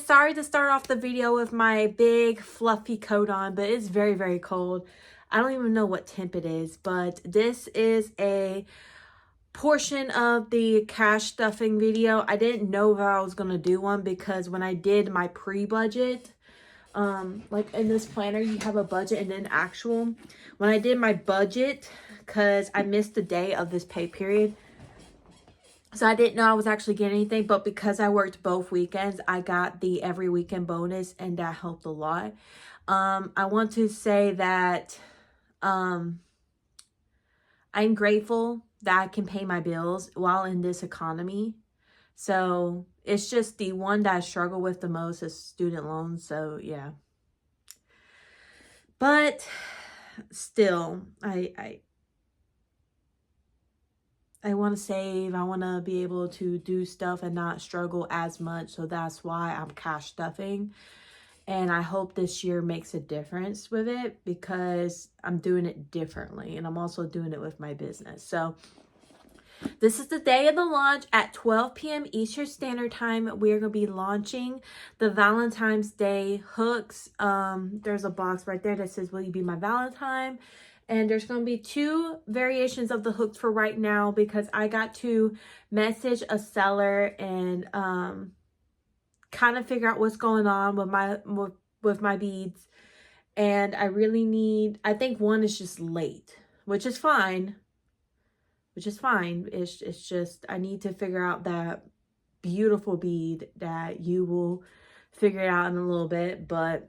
sorry to start off the video with my big fluffy coat on, but it's very, very cold. I don't even know what temp it is, but this is a portion of the cash stuffing video. I didn't know that I was going to do one because when I did my pre-budget, like in this planner, you have a budget and then actual. When I did my budget, because I missed the day of this pay period, so I didn't know I was actually getting anything, but because I worked both weekends, I got the every weekend bonus, and that helped a lot. I want to say that I'm grateful that I can pay my bills while in this economy. So it's just the one that I struggle with the most is student loans. So yeah. But still, I want to save. I want to be able to do stuff and not struggle as much. So that's why I'm cash stuffing. And I hope this year makes a difference with it because I'm doing it differently. And I'm also doing it with my business. So this is the day of the launch at 12 p.m. Eastern Standard Time. We're going to be launching the Valentine's Day hooks. There's a box right there that says, "Will you be my Valentine?" And there's going to be 2 variations of the hooks for right now because I got to message a seller and kind of figure out what's going on with my beads. And I really need, I think one is just late, which is fine. It's just, I need to figure out that beautiful bead that you will figure it out in a little bit, but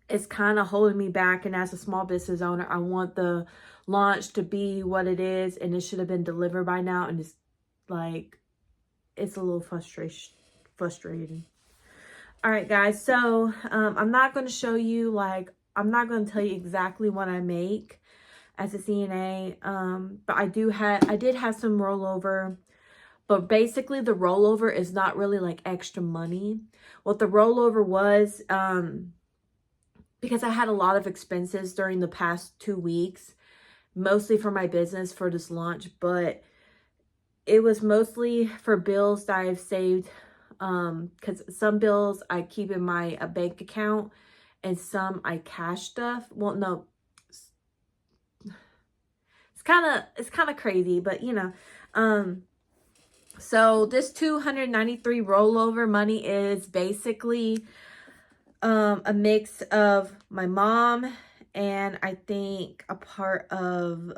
it's kind of holding me back. And as a small business owner, I want the launch to be what it is, and it should have been delivered by now. And it's like, it's a little frustrating. All right, guys. So I'm not going to show you, like, I'm not going to tell you exactly what I make as a CNA. But I did have some rollover. But basically, the rollover is not really like extra money. What the rollover was, because I had a lot of expenses during the past 2 weeks, mostly for my business for this launch, but it was mostly for bills that I've saved, because some bills I keep in my bank account and some I cash stuff. Well, no, it's kind of crazy, but you know, so this 293 rollover money is basically a mix of my mom and I think a part of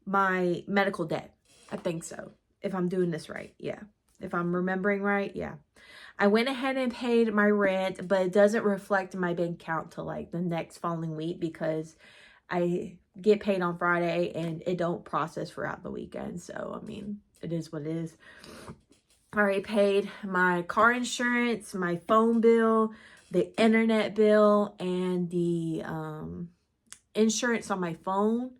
my medical debt. I think so. If I'm doing this right. Yeah. If I'm remembering right. Yeah. I went ahead and paid my rent, but it doesn't reflect my bank account till like the next following week because I get paid on Friday and it don't process throughout the weekend. So, I mean, it is what it is. I already paid my car insurance, my phone bill, the internet bill, and the insurance on my phone,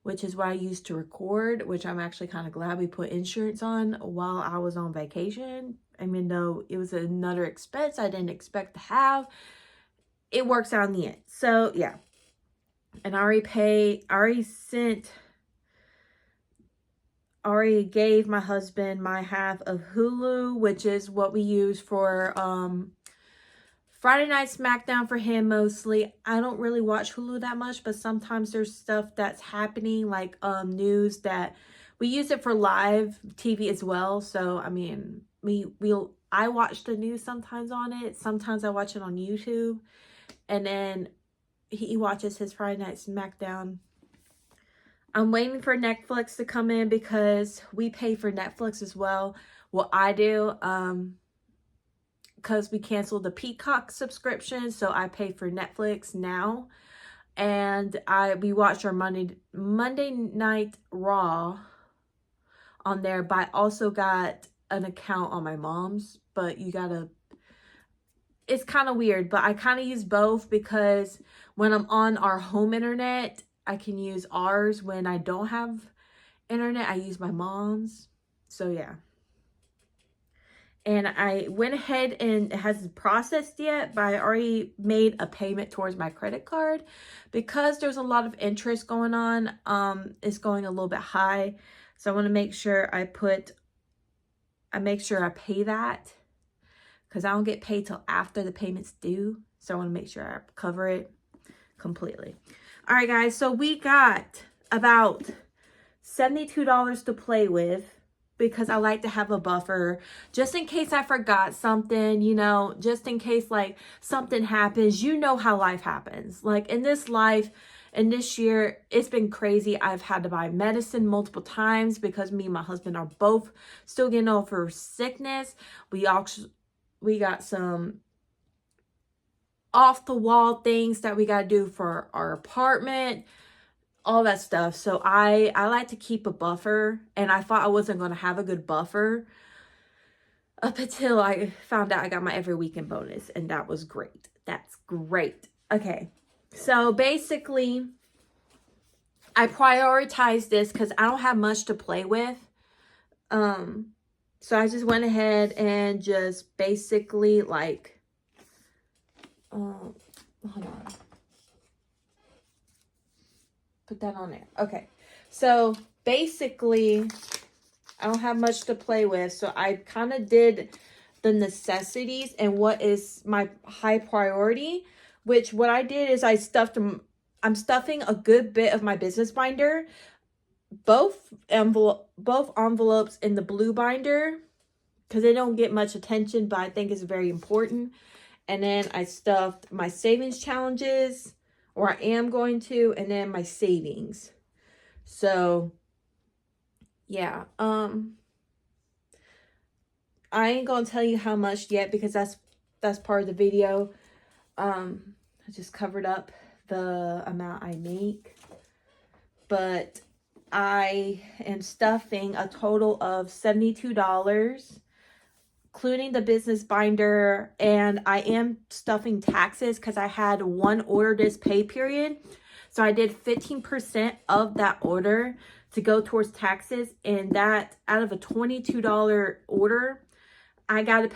which is what I used to record, which I'm actually kind of glad we put insurance on while I was on vacation. Even though it was another expense I didn't expect to have, it works out in the end. So, yeah. And I already gave my husband my half of Hulu, which is what we use for Friday Night SmackDown for him mostly. I don't really watch Hulu that much, but sometimes there's stuff that's happening, like news, that we use it for live TV as well. So, I mean, I watch the news sometimes on it. Sometimes I watch it on YouTube. And then he watches his Friday Night SmackDown. I'm waiting for Netflix to come in because we pay for Netflix as well. Well, I do, because we canceled the Peacock subscription, so I pay for Netflix now. And we watched our Monday Night Raw on there, but I also got an account on my mom's, but it's kind of weird, but I kind of use both because when I'm on our home internet, I can use ours. When I don't have internet, I use my mom's. So yeah. And I went ahead, and it hasn't processed yet, but I already made a payment towards my credit card because there's a lot of interest going on. It's going a little bit high. So I want to make sure I put I make sure I pay that because I don't get paid till after the payment's due. So I want to make sure I cover it completely. All right, guys. So we got about $72 to play with because I like to have a buffer just in case I forgot something, you know, just in case like something happens. You know how life happens. Like in this life, and this year, it's been crazy. I've had to buy medicine multiple times because me and my husband are both still getting over sickness. We got some off the wall things that we got to do for our apartment, all that stuff. So I like to keep a buffer, and I thought I wasn't going to have a good buffer up until I found out I got my every weekend bonus, and that was great. That's great. Okay. So basically, I prioritize this because I don't have much to play with. So I just went ahead and just basically like, hold on. Put that on there. Okay. So basically, I don't have much to play with. So I kind of did the necessities and what is my high priority, which what I did is I'm stuffing a good bit of my business binder, both envelopes in the blue binder because they don't get much attention, but I think it's very important. And then I stuffed my savings challenges, or I am going to, and then my savings. So yeah, I ain't gonna tell you how much yet because that's part of the video. I just covered up the amount I make, but I am stuffing a total of $72, including the business binder, and I am stuffing taxes because I had one order this pay period. So I did 15% of that order to go towards taxes, and that out of a $22 order, I got to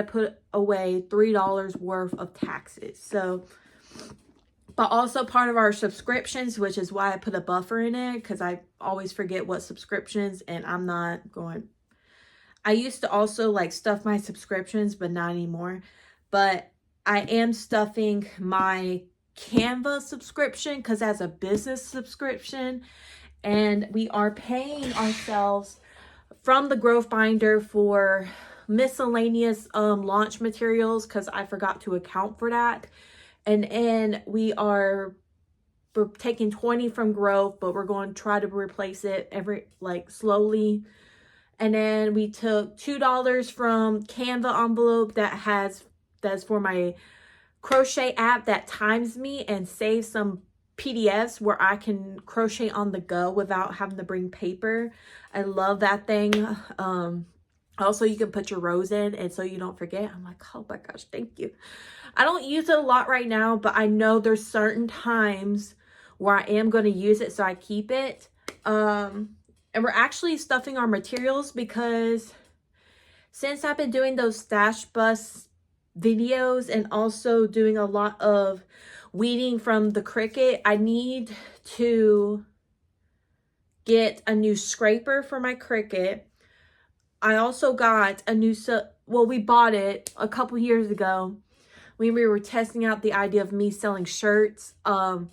put away $3 worth of taxes. So, but also part of our subscriptions, which is why I put a buffer in it, because I always forget what subscriptions, and I'm not going. I used to also like stuff my subscriptions, but not anymore. But I am stuffing my Canva subscription because that's a business subscription, and we are paying ourselves from the growth binder for miscellaneous launch materials because I forgot to account for that. And then we're taking 20 from growth, but we're going to try to replace it slowly. And then we took $2 from Canva envelope that's for my crochet app that times me and saves some PDFs where I can crochet on the go without having to bring paper. I love that thing. Also, you can put your rows in, and so you don't forget. I'm like, oh my gosh, thank you. I don't use it a lot right now, but I know there's certain times where I am going to use it, so I keep it. And we're actually stuffing our materials because since I've been doing those stash bus videos and also doing a lot of weeding from the Cricut, I need to get a new scraper for my Cricut. I also got a new, we bought it a couple years ago when we were testing out the idea of me selling shirts. My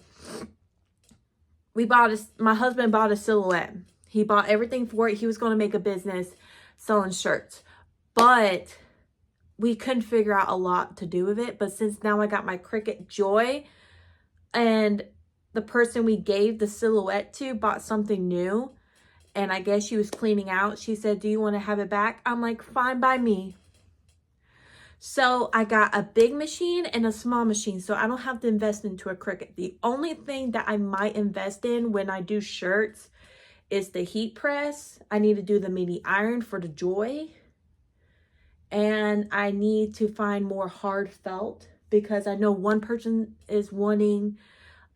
husband bought a silhouette. He bought everything for it. He was going to make a business selling shirts, but we couldn't figure out a lot to do with it. But since now I got my Cricut Joy, and the person we gave the silhouette to bought something new, and I guess she was cleaning out. She said, do you want to have it back? I'm like, fine by me. So I got a big machine and a small machine, so I don't have to invest into a Cricut. The only thing that I might invest in when I do shirts is the heat press. I need to do the mini iron for the Joy. And I need to find more hard felt because I know one person is wanting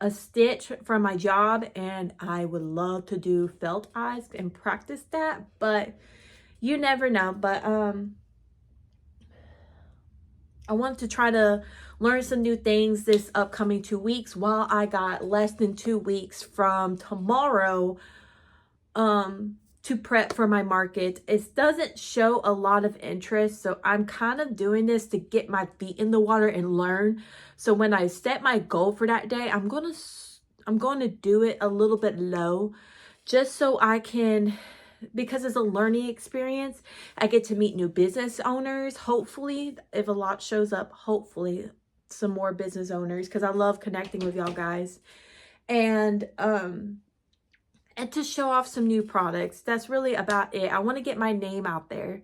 a stitch from my job, and I would love to do felt eyes and practice that, but you never know. But I want to try to learn some new things this upcoming 2 weeks while I got less than 2 weeks from tomorrow to prep for my market. It doesn't show a lot of interest, so I'm kind of doing this to get my feet in the water and learn. So when I set my goal for that day, I'm going to do it a little bit low, just so I can, because it's a learning experience. I get to meet new business owners, hopefully, if a lot shows up, hopefully some more business owners, because I love connecting with y'all guys. And to show off some new products. That's really about it. I want to get my name out there.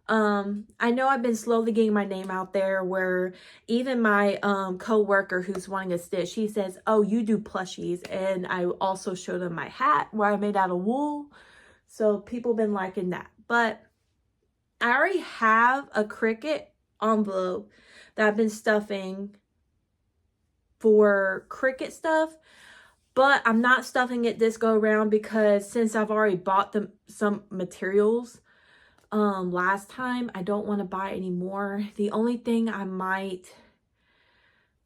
I know I've been slowly getting my name out there, where even my co-worker who's wanting a stitch, she says, oh, you do plushies. And I also showed them my hat where I made out of wool. So people been liking that. But I already have a Cricut envelope that I've been stuffing for Cricut stuff. But I'm not stuffing it this go around, because since I've already bought some materials last time, I don't want to buy any more. The only thing I might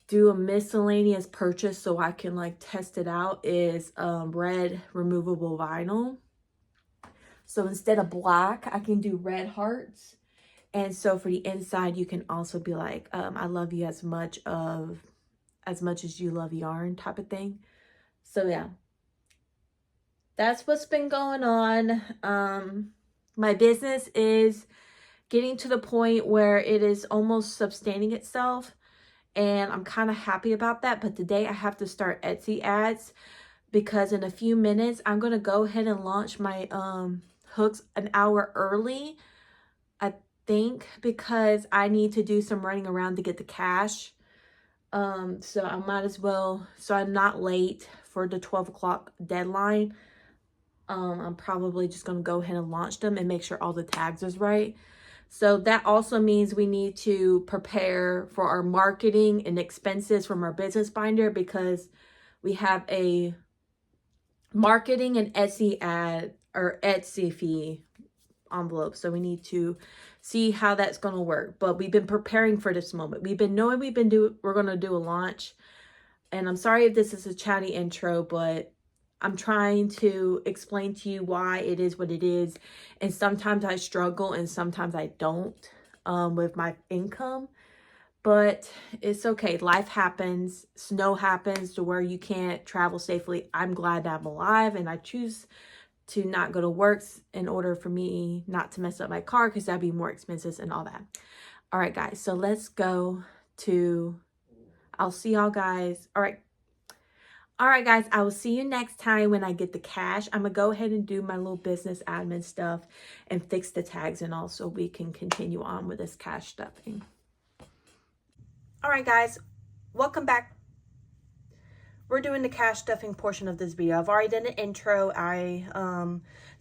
do a miscellaneous purchase so I can like test it out is red removable vinyl. So instead of black, I can do red hearts. And so for the inside, you can also be like, I love you as much as you love yarn type of thing. So yeah, that's what's been going on. My business is getting to the point where it is almost sustaining itself, and I'm kind of happy about that. But today I have to start Etsy ads, because in a few minutes I'm going to go ahead and launch my hooks an hour early, I think, because I need to do some running around to get the cash. So I might as well, so I'm not late for the 12 o'clock deadline. I'm probably just going to go ahead and launch them and make sure all the tags is right. So that also means we need to prepare for our marketing and expenses from our business binder, because we have a marketing and Etsy ad or Etsy fee envelope. So we need to see how that's going to work. But we've been preparing for this moment. We've been knowing we're going to do a launch. And I'm sorry if this is a chatty intro, but I'm trying to explain to you why it is what it is. And sometimes I struggle and sometimes I don't with my income. But it's okay. Life happens. Snow happens to where you can't travel safely. I'm glad that I'm alive, and I choose to not go to work in order for me not to mess up my car, because that'd be more expensive and all that. All right, guys. So let's go to, I'll see y'all guys. All right. All right, guys. I will see you next time when I get the cash. I'm going to go ahead and do my little business admin stuff and fix the tags and all, so we can continue on with this cash stuffing. All right, guys. Welcome back. We're doing the cash stuffing portion of this video. I've already done an intro.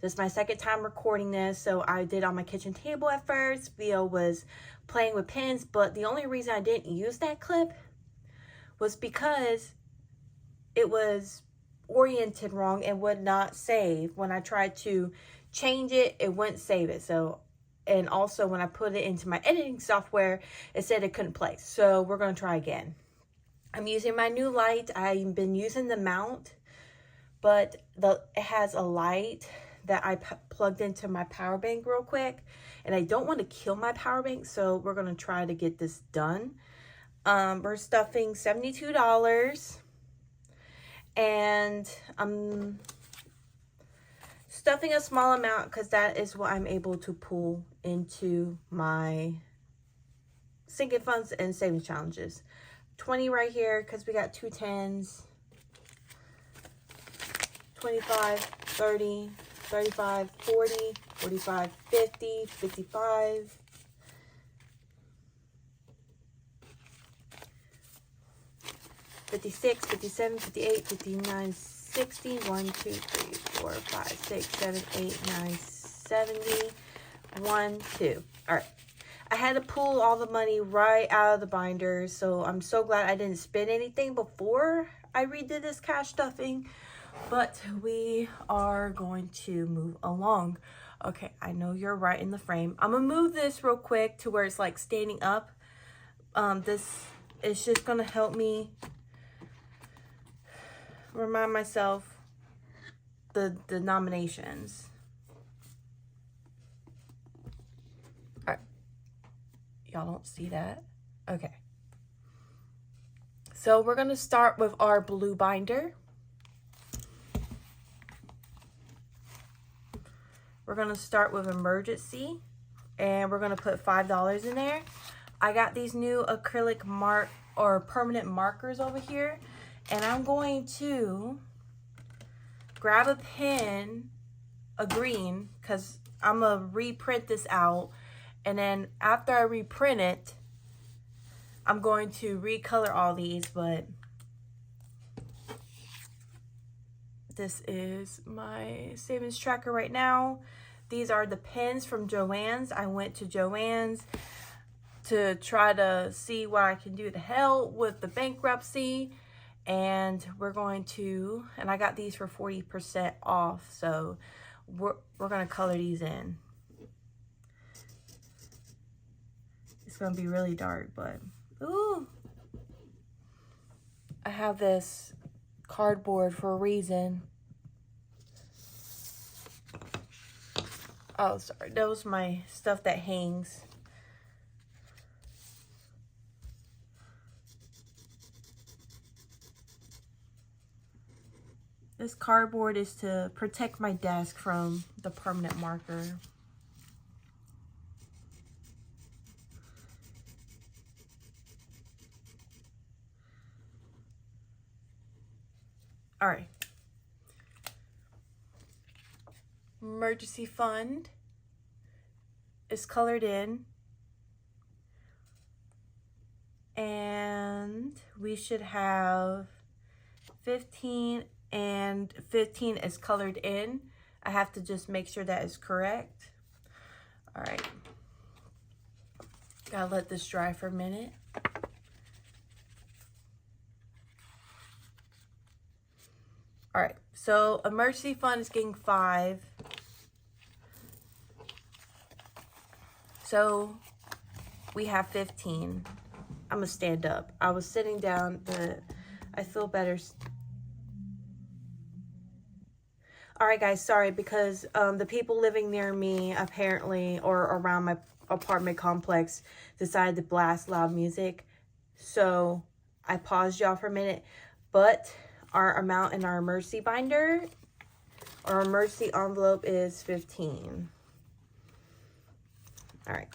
This is my second time recording this. So I did on my kitchen table at first. Theo was playing with pins, but the only reason I didn't use that clip was because it was oriented wrong and would not save. When I tried to change it, it wouldn't save it. So, and also when I put it into my editing software, it said it couldn't play. So we're going to try again. I'm using my new light. I've been using the mount, but it has a light that I plugged into my power bank real quick, and I don't want to kill my power bank, so we're going to try to get this done. We're stuffing $72, and I'm stuffing a small amount because that is what I'm able to pull into my sinking funds and savings challenges. 20 right here because we got 2 10s. 25, 30, 35, 40, 45, 50, 55. 56, 57, 58, 59, 60, 1, 2, 3, 4, 5, 6, 7, 8, 9, 70, 1, 2. All right. I had to pull all the money right out of the binder, so I'm so glad I didn't spend anything before I redid this cash stuffing, but we are going to move along. Okay, I know you're right in the frame. I'm going to move this real quick to where it's like standing up. This is just going to help me remind myself the denominations. y'all don't see that. Okay. So we're going to start with our blue binder. We're going to start with emergency, and we're going to put $5 in there. I got these new acrylic permanent markers over here, and I'm going to grab a pen, a green, because I'm going to reprint this out, and then after I reprint it, I'm going to recolor all these, but this is my savings tracker right now. These are the pens from Joann's. I went to Joann's to try to see what I can do to help with the bankruptcy. And we're going to, and I got these for 40% off. So we're going to color these in. It's going to be really dark, but ooh. I have this cardboard for a reason. Oh, sorry. That was my stuff that hangs. This cardboard is to protect my desk from the permanent marker. All right. Emergency fund is colored in. And we should have 15 and 15 is colored in. I have to just make sure that is correct. All right. Gotta let this dry for a minute. All right, so emergency fund is getting 5. So we have 15. I'm gonna stand up. I was sitting down, but I feel better. All right, guys, sorry, because the people living near me apparently, or around my apartment complex, decided to blast loud music. So I paused y'all for a minute, but our amount in our emergency binder, our emergency envelope is 15. All right.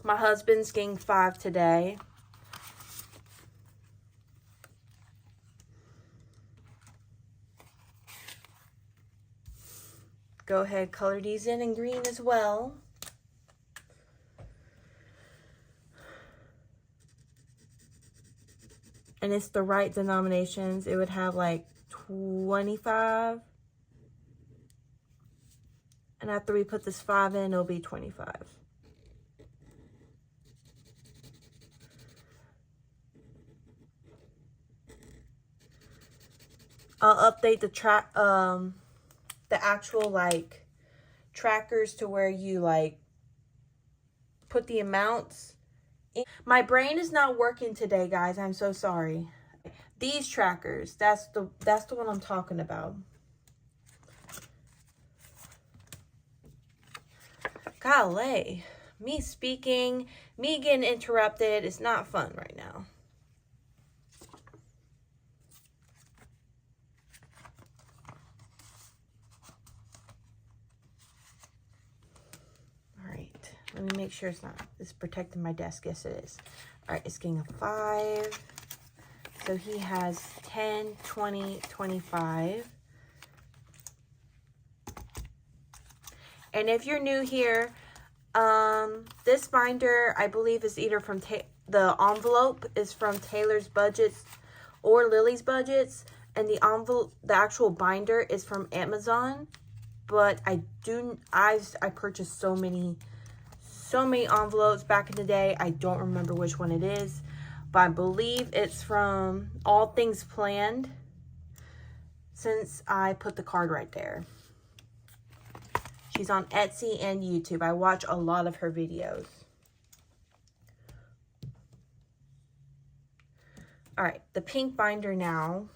My husband's getting 5 today. Go ahead, color these in green as well. And it's the right denominations. It would have like 25. And after we put this 5 in, it'll be 25. I'll update the actual like trackers to where you like put the amounts in. My brain is not working today, guys. I'm so sorry. These trackers, that's the one I'm talking about. Golly, me speaking, me getting interrupted, it's not fun right now. All right, let me make sure it's protecting my desk. Yes, it is. All right, it's getting a 5. So he has 10, 20, 25. And if you're new here, this binder, I believe, is either from the envelope is from Taylor's Budgets or Lily's Budgets, and the actual binder is from Amazon. But I purchased so many envelopes back in the day. I don't remember which one it is, but I believe it's from All Things Planned, since I put the card right there. She's on Etsy and YouTube. I watch a lot of her videos. All right, the pink binder now.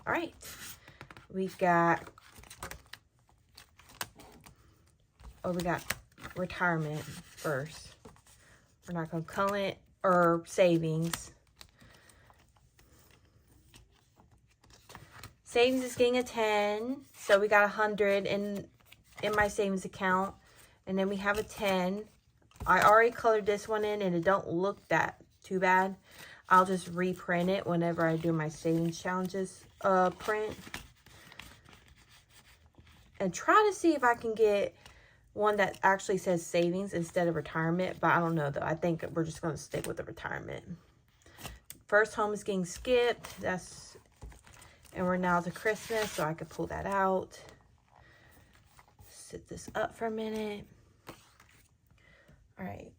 All right, we've got Oh, we got retirement first. We're not going to current or savings. Savings is getting a 10. So we got 100 in my savings account. And then we have a 10. I already colored this one in and it don't look that too bad. I'll just reprint it whenever I do my savings challenges print. And try to see if I can get one that actually says savings instead of retirement. But I don't know though. I think we're just going to stick with the retirement. First home is getting skipped. And we're now to Christmas, so I could pull that out. Sit this up for a minute. All right.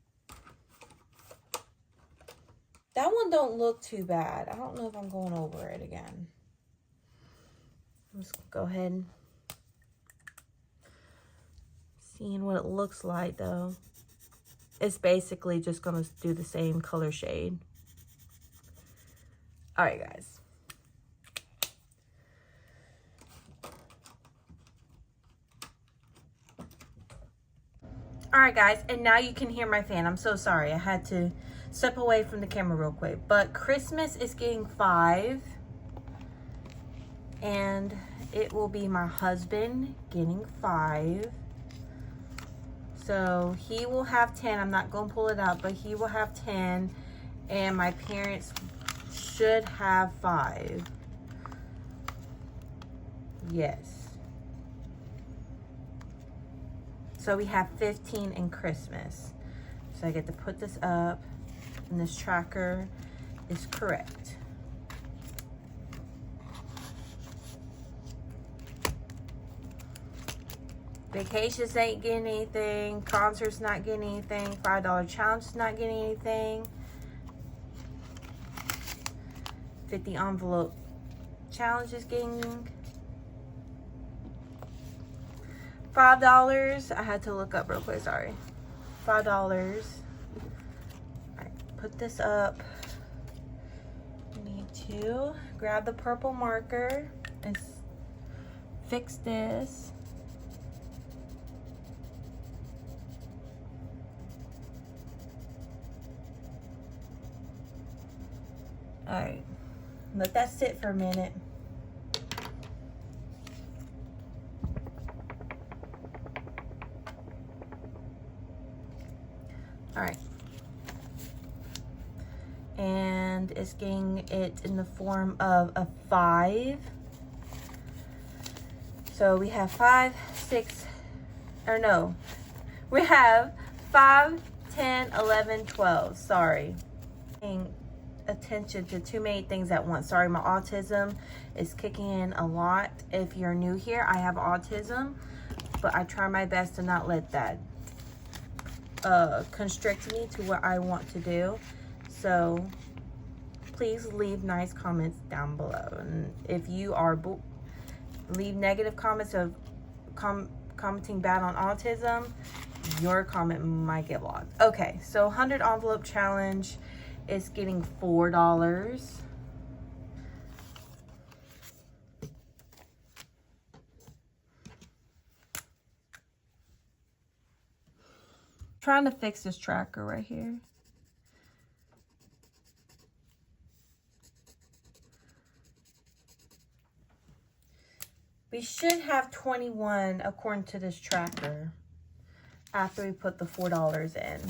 That one don't look too bad. I don't know if I'm going over it again. I'm just gonna go ahead and seeing what it looks like though. It's basically just gonna do the same color shade. All right, guys. All right, guys, and now you can hear my fan. I'm so sorry. I had to step away from the camera real quick. But Christmas is getting 5. And it will be my husband getting 5. So he will have 10. I'm not going to pull it out, but he will have 10. And my parents should have 5. Yes. So we have 15 in Christmas. So I get to put this up, and this tracker is correct. Vacations ain't getting anything. Concerts not getting anything. $5 challenge is not getting anything. 50 envelope challenge is getting $5. I had to look up real quick, sorry. $5. All right, put this up. Need to grab the purple marker and fix this. All right, let that sit for a minute. All right, and it's getting it in the form of a 5. So we have 5, 6, or no, we have 5, 10, 11, 12. Sorry, paying attention to too many things at once. Sorry, my autism is kicking in a lot. If you're new here, I have autism, but I try my best to not let that constrict me to what I want to do. So please leave nice comments down below, and if you are leave negative comments of commenting bad on autism, your comment might get blocked. Okay, so 100 envelope challenge is getting $4. Trying to fix this tracker right here. We should have 21 according to this tracker after we put the $4 in.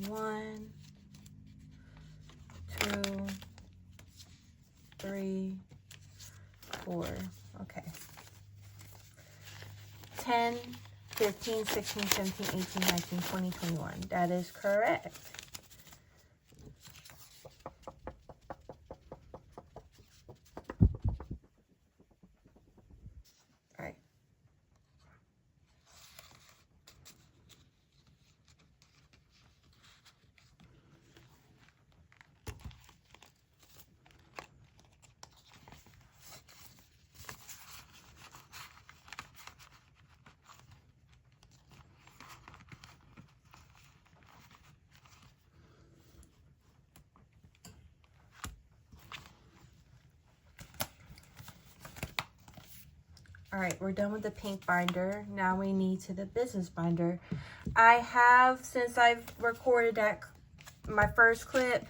1, 2, 3, 4. Okay. 10, 15, 16, 17, 18, 19, 20, 21. That is correct. All right. All right, we're done with the pink binder. Now we need to the business binder. I have, since I've recorded that my first clip,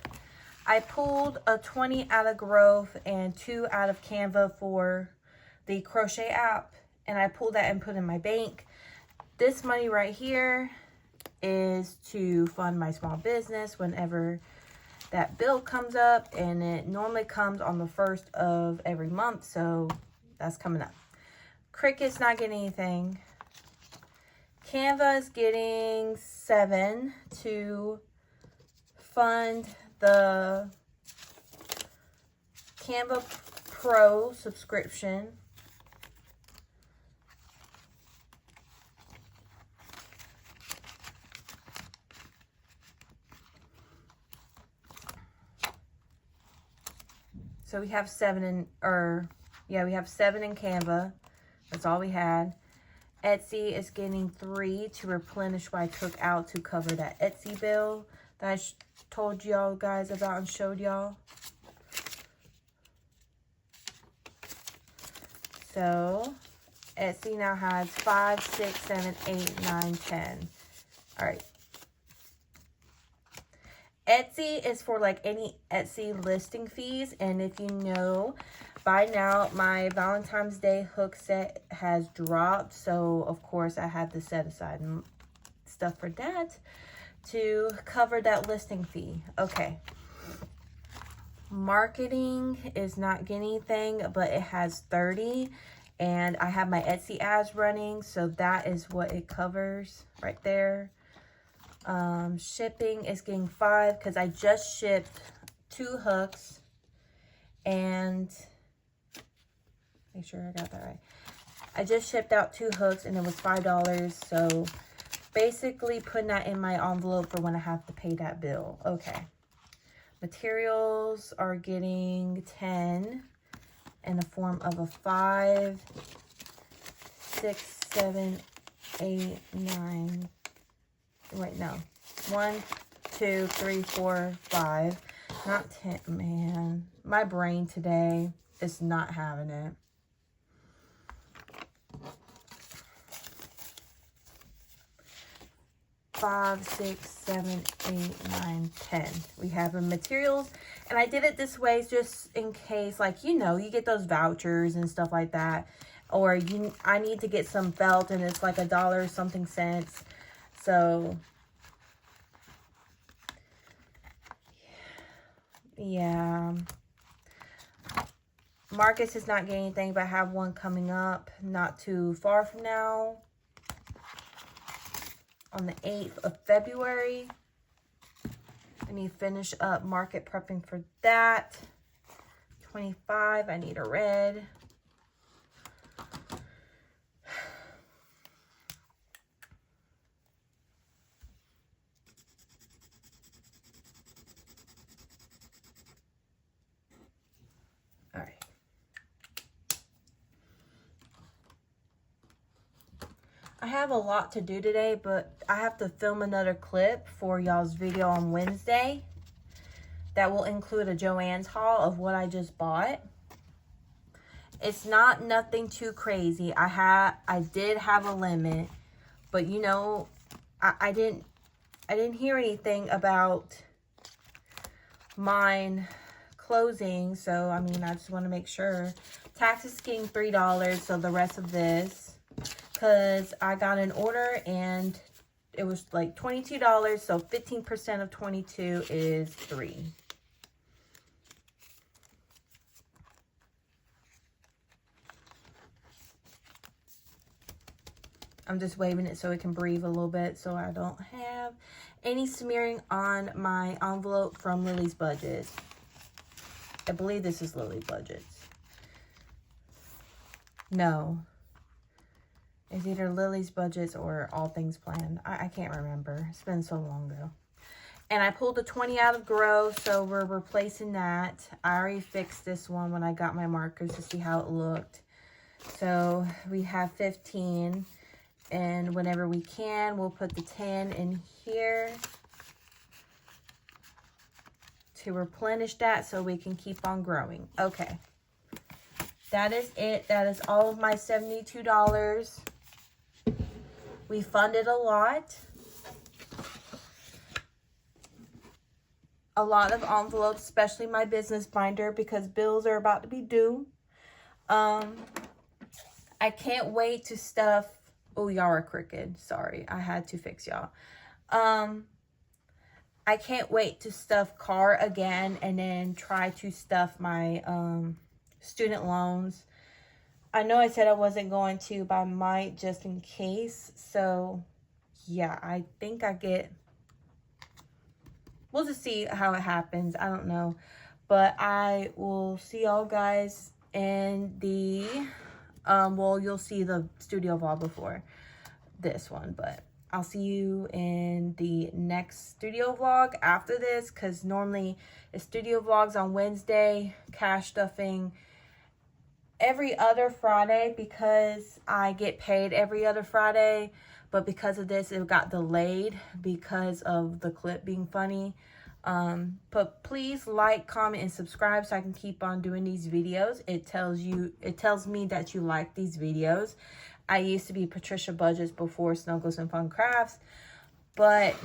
I pulled a 20 out of Growth and 2 out of Canva for the crochet app, and I pulled that and put in my bank. This money right here is to fund my small business whenever that bill comes up, and it normally comes on the 1st of every month, so that's coming up. Cricut's not getting anything. Canva is getting 7 to fund the Canva Pro subscription. So we have 7 in, we have 7 in Canva. That's all we had. Etsy is getting 3 to replenish what I took out to cover that Etsy bill that I told y'all guys about and showed y'all. So Etsy now has 5, 6, 7, 8, 9, 10. All right. Etsy is for like any Etsy listing fees, and if you know by now, my Valentine's Day hook set has dropped, so of course I had to set aside stuff for that to cover that listing fee. Okay. Marketing is not getting anything, but it has 30, and I have my Etsy ads running, so that is what it covers right there. Shipping is getting 5 because I just shipped 2 hooks, and make sure I got that right. I just shipped out 2 hooks and it was $5, so basically putting that in my envelope for when I have to pay that bill. Okay. Materials are getting 10 in the form of a 5, 6, 7, 8, 9. Wait, no. 1, 2, 3, 4, 5. Not 10. Man, my brain today is not having it. 5, 6, 7, 8, 9, 10. We have the materials, and I did it this way just in case, like, you know, you get those vouchers and stuff like that, or I need to get some felt and it's like $1 something cents. So yeah, Marcus is not getting anything, but I have one coming up not too far from now on the 8th of February. I need to finish up market prepping for that. 25, I need a red. All right. I have a lot to do today, but I have to film another clip for y'all's video on Wednesday that will include a Joann's haul of what I just bought. It's not nothing too crazy. I did have a limit, but you know, I didn't hear anything about mine closing, so I mean, I just want to make sure. Taxes getting $3, so the rest of this, because I got an order and it was like $22, so 15% of 22 is 3. I'm just waving it so it can breathe a little bit so I don't have any smearing on my envelope from Lily's Budget. I believe this is Lily Budgets. No. It's either Lily's Budgets or All Things Planned. I can't remember. It's been so long ago. And I pulled the 20 out of Grow, so we're replacing that. I already fixed this one when I got my markers to see how it looked. So we have 15. And whenever we can, we'll put the 10 in here to replenish that so we can keep on growing. Okay. that is it. That is all of my $72. We funded a lot. A lot of envelopes, especially my business binder, because bills are about to be due. I can't wait to stuff. Oh, y'all are crooked. Sorry, I had to fix y'all. I can't wait to stuff car again, and then try to stuff my student loans. I know I said I wasn't going to, but I might just in case. So yeah, I think we'll just see how it happens. I don't know. But I will see y'all guys in the, well, you'll see the studio vlog before this one. But I'll see you in the next studio vlog after this. Because normally it's studio vlogs on Wednesday, cash stuffing every other Friday because I get paid every other Friday. But because of this, it got delayed because of the clip being funny. But please like, comment, and subscribe so I can keep on doing these videos. It tells me that you like these videos. I used to be Patricia Budgets before Snuggles and Fun Crafts, but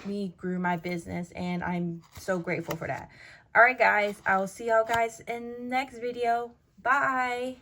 we grew my business and I'm so grateful for that. All right, guys, I will see y'all guys in the next video. Bye.